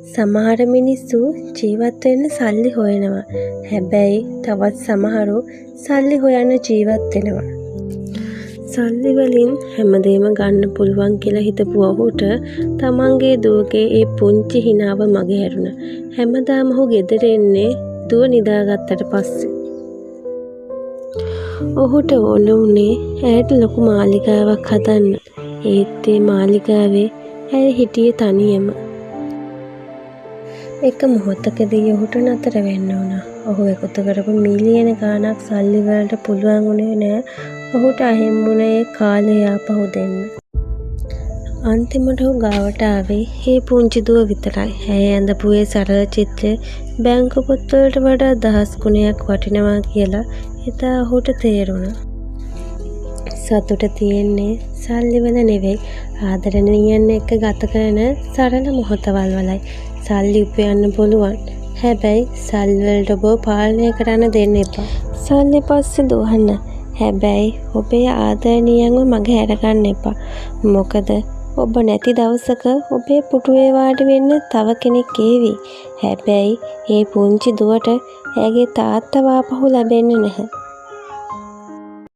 සමහර මිනිස්සු ජීවත් වෙන්න සල්ලි හොයනවා. හැබැයි තවත් සමහරු සල්ලි හොයන්න ජීවත් වෙනවා. සල්ලි වලින් හැමදේම ගන්න පුළුවන් කියලා හිතපු ඔහුට තමන්ගේ දුවගේ ඒ පුංචි හිනාව මගහැරුණා. හැමදාම ඔහු ගෙදර එන්නේ දුව නිදාගත්තට පස්සේ. ඔහුට ඕන වුණේ ඇයට ලොකු මාලිගාවක් හදන්න. ඒත් ඒ මාලිගාවේ ඇය හිටියේ තනියම. එක මොහොතකදී ඔහුට නතර වෙන්න වුණා. ඔහු එකතු කරපු මිලියන ගාණක් සල්ලි වලට පුළුවන් වුණේ නෑ ඔහුට අහිම්මුණ ඒ කාලය ආපහු දෙන්න. අන්තිමට ඔහු ගාවට ආවේ මේ පුංචි දුව විතරයි. ඇය ඇඳපු ඒ සරල චිත්‍රය බැංකු පොත්වලට වඩා 10 ගුණයක් වටිනවා කියලා එදා ඔහුට තේරුණා. සතුට තියෙන්නේ සල්ලි වල නෙවෙයි, ආදරණීයන් එක්ක ගත කරන සරල මොහොතවල් වලයි. සල්ලි උපයන්න පුළුවන්. හැබැයි සල්ලි වලට ඔබ පාලනය කරන්න දෙන්න එපා. සල්ලි පස්සේ දුවන්න. හැබැයි ඔබේ ආදරණීයන්ව මගහැර ගන්න එපා. මොකද ඔබ නැති දවසක ඔබේ පුටුවේ වාඩි වෙන්න තව කෙනෙක් ඒවි. හැබැයි ඒ පුංචි දුවට ඇගේ තාත්තව ආපහු ලැබෙන්නේ නැහැ.